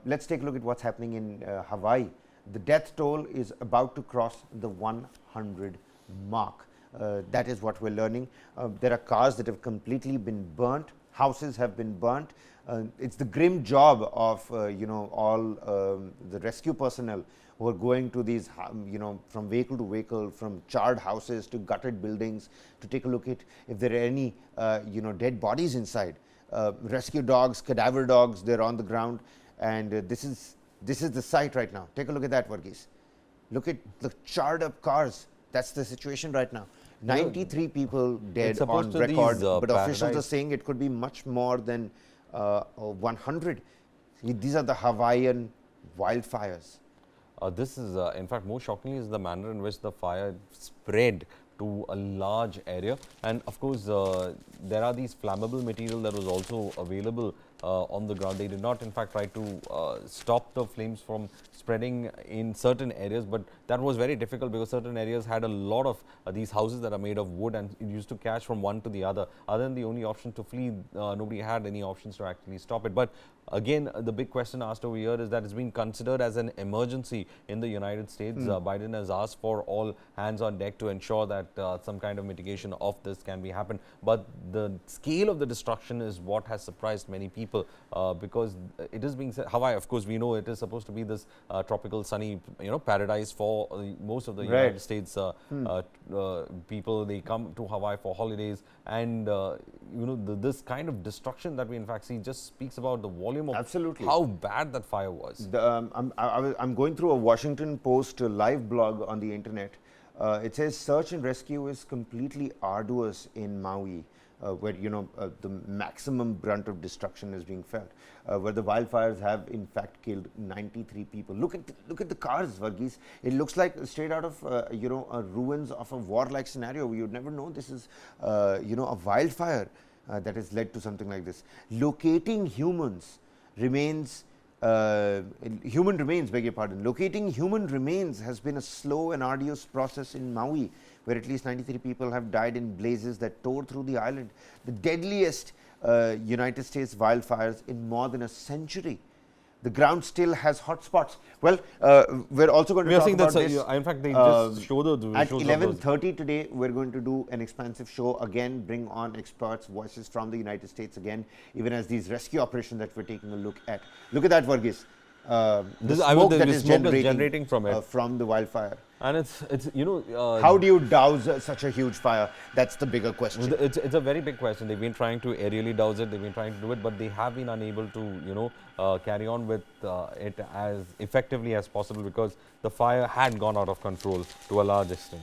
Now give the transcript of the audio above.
let's take a look at what's happening in Hawaii. The death toll is about to cross the 100 mark. That is what we're learning. There are cars that have completely been burnt, houses have been burnt. It's the grim job of all the rescue personnel who are going to these, from vehicle to vehicle, from charred houses to gutted buildings, to take a look at if there are any dead bodies inside. Rescue dogs, cadaver dogs, they're on the ground, and this is the sight right now. Take a look at that, Varghese. Look at the charred up cars. That's the situation right now. 93 people dead on record, but officials are saying it could be much more than 100. These are the Hawaiian wildfires. This is, in fact, more shockingly is the manner in which the fire spread to a large area. And of course, there are these flammable material that was also available on the ground. They did not, in fact, try to stop the flames from spreading in certain areas, but that was very difficult because certain areas had a lot of these houses that are made of wood, and it used to catch from one to the other. Other than the only option to flee, nobody had any options to actually stop it. But again, the big question asked over here is that it's been considered as an emergency in the United States. Biden has asked for all hands on deck to ensure that some kind of mitigation of this can be happened. But the scale of the destruction is what has surprised many people, because it is being said, Hawaii, of course, we know it is supposed to be this tropical sunny, paradise for most of the United States people. They come to Hawaii for holidays, and this kind of destruction that we in fact see just speaks about the volume of how bad that fire was. I'm going through a Washington Post live blog on the internet. It says search and rescue is completely arduous in Maui, where the maximum brunt of destruction is being felt, where the wildfires have in fact killed 93 people. Look at the cars, Varghese. It looks like straight out of ruins of a war-like scenario. You'd never know this is a wildfire that has led to something like this. Locating humans remains. Human remains, beg your pardon. Locating human remains has been a slow and arduous process in Maui, where at least 93 people have died in blazes that tore through the island. The deadliest United States wildfires in more than a century. The ground still has hot spots. Well, we're also going to talk about this. In fact, they just show the at 11:30 today, we're going to do an expansive show again, bring on experts, voices from the United States again, even as these rescue operations that we're taking a look at. Look at that, Varghese. The smoke that is generating from it, from the wildfire. And it's how do you douse such a huge fire? That's the bigger question. It's a very big question. They've been trying to aerially douse it. They've been trying to do it, but they have been unable to carry on with it as effectively as possible because the fire had gone out of control to a large extent.